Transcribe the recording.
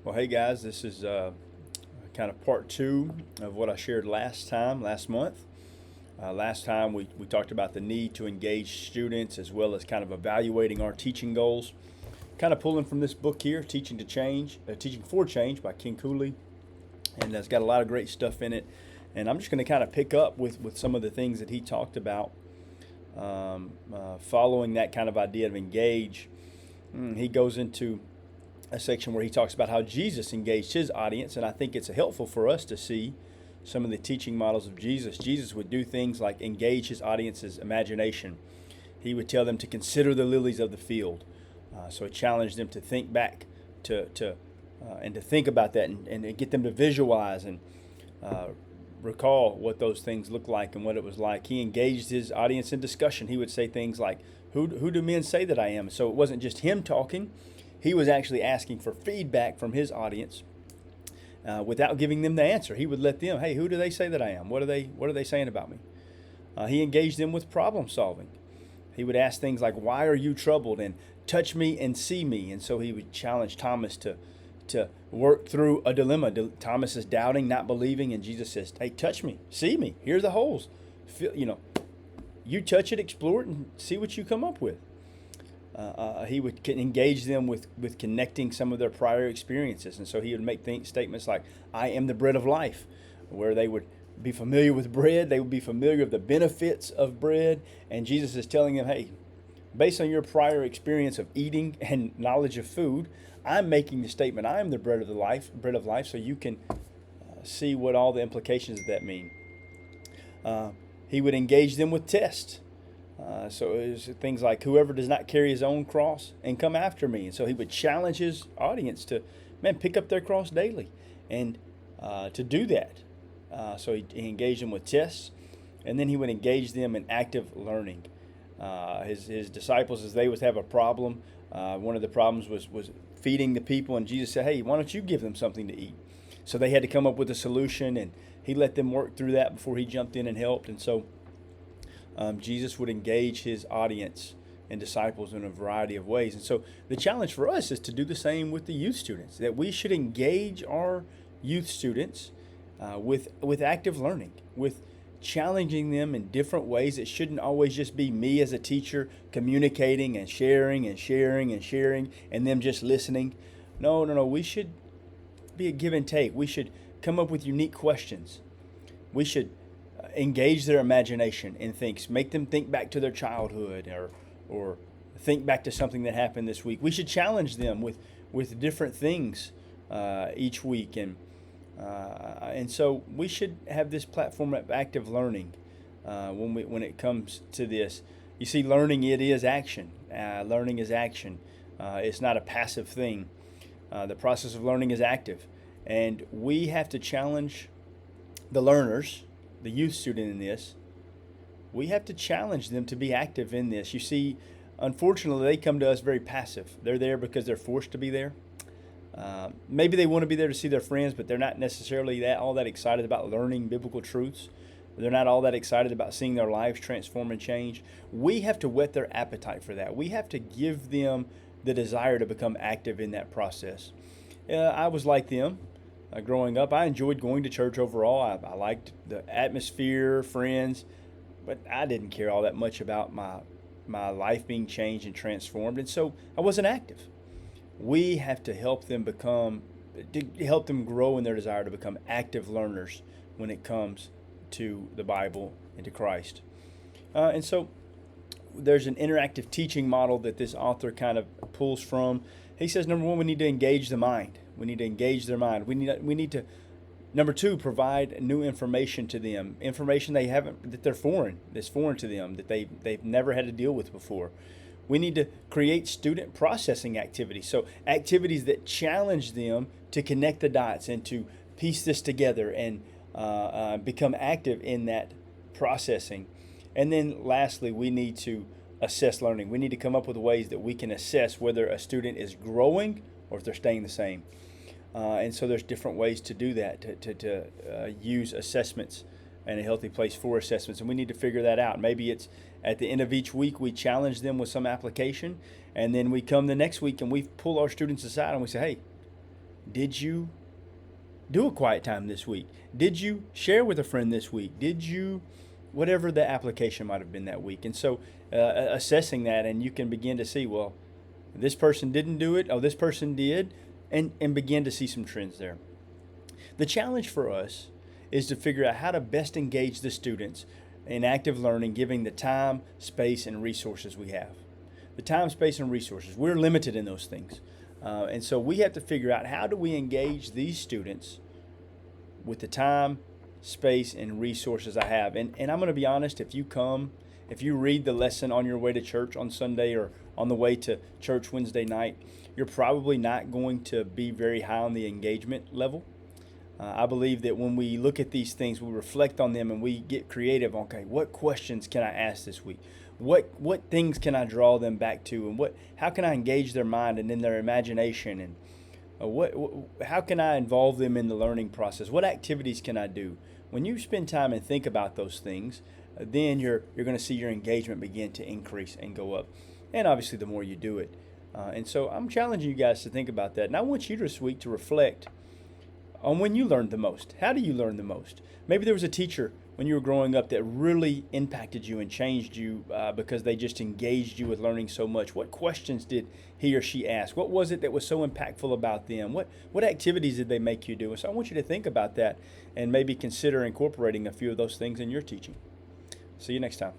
Well, hey guys, this is kind of part two of what I shared last month. Last time we talked about the need to engage students as well as kind of evaluating our teaching goals. Kind of pulling from this book here, Teaching for Change by Ken Cooley. And it's got a lot of great stuff in it. And I'm just going to kind of pick up with some of the things that he talked about following that kind of idea of engage. He goes into a section where he talks about how Jesus engaged his audience, and I think it's helpful for us to see some of the teaching models of Jesus. Jesus would do things like engage his audience's imagination. He would tell them to consider the lilies of the field. So he challenged them to think back and to think about that and get them to visualize and uh, recall what those things looked like and what it was like. He engaged his audience in discussion. He would say things like, who do men say that I am? So it wasn't just him talking. He was actually asking for feedback from his audience without giving them the answer. He would let them, hey, who do they say that I am? What are they saying about me? He engaged them with problem solving. He would ask things like, why are you troubled? And touch me and see me. And so he would challenge Thomas to work through a dilemma. Thomas is doubting, not believing, and Jesus says, hey, touch me, see me. Here's the holes. Feel, you touch it, explore it, and see what you come up with. He would engage them with connecting some of their prior experiences. And so he would make statements like, I am the bread of life, where they would be familiar with bread. They would be familiar with the benefits of bread. And Jesus is telling them, hey, based on your prior experience of eating and knowledge of food, I'm making the statement, I am the bread of life, so you can see what all the implications of that mean. He would engage them with tests. So it was things like, whoever does not carry his own cross and come after me. And so he would challenge his audience to, pick up their cross daily and to do that. So he engaged them with tests, and then he would engage them in active learning. His disciples, as they would have a problem, one of the problems was feeding the people, and Jesus said, hey, why don't you give them something to eat? So they had to come up with a solution, and he let them work through that before he jumped in and helped. And so Jesus would engage his audience and disciples in a variety of ways. And so the challenge for us is to do the same with the youth students, that we should engage our youth students with active learning, with challenging them in different ways. It shouldn't always just be me as a teacher communicating and sharing and sharing and sharing and them just listening. No. We should be a give and take. We should come up with unique questions. We should engage their imagination in things, make them think back to their childhood or think back to something that happened this week. We should challenge them with different things each week, and so we should have this platform of active learning when it comes to this. You see, learning, it is action. Learning is action. It's not a passive thing. The process of learning is active, and we have to challenge the learners, the youth student in this. We have to challenge them to be active in this. You see, unfortunately, they come to us very passive. They're there because they're forced to be there. Maybe they want to be there to see their friends, but they're not necessarily all that excited about learning biblical truths. They're not all that excited about seeing their lives transform and change. We have to whet their appetite for that. We have to give them the desire to become active in that process. I was like them. Growing up, I enjoyed going to church overall. I liked the atmosphere, friends, but I didn't care all that much about my life being changed and transformed, and so I wasn't active. We have to help them grow in their desire to become active learners when it comes to the Bible and to Christ. And so there's an interactive teaching model that this author kind of pulls from. He says, number one, we need to engage the mind. We need to engage their mind. We need to, number two, provide new information to them, information that's foreign to them, that they've never had to deal with before. We need to create student processing activities, so activities that challenge them to connect the dots and to piece this together and become active in that processing. And then lastly, we need to assess learning. We need to come up with ways that we can assess whether a student is growing or if they're staying the same. And so there's different ways to do that, to use assessments and a healthy place for assessments. And we need to figure that out. Maybe it's at the end of each week, we challenge them with some application. And then we come the next week and we pull our students aside and we say, hey, Did you do a quiet time this week? Did you share with a friend this week? Did you, whatever the application might have been that week? And so assessing that, and you can begin to see, well, this person didn't do it. Oh, this person did. And begin to see some trends there. The challenge for us is to figure out how to best engage the students in active learning, giving the time, space, and resources we have. The time, space, and resources. We're limited in those things. And so we have to figure out, how do we engage these students with the time, space, and resources I have. And I'm going to be honest, if you read the lesson on your way to church on Sunday or on the way to church Wednesday night, you're probably not going to be very high on the engagement level. I believe that when we look at these things, we reflect on them and we get creative. Okay, what questions can I ask this week? What things can I draw them back to, and how can I engage their mind and in their imagination, and how can I involve them in the learning process? What activities can I do? When you spend time and think about those things, then you're going to see your engagement begin to increase and go up. And obviously, the more you do it. And so I'm challenging you guys to think about that. And I want you this week to reflect on when you learned the most. How do you learn the most? Maybe there was a teacher when you were growing up that really impacted you and changed you because they just engaged you with learning so much. What questions did he or she ask? What was it that was so impactful about them? What activities did they make you do? And so I want you to think about that and maybe consider incorporating a few of those things in your teaching. See you next time.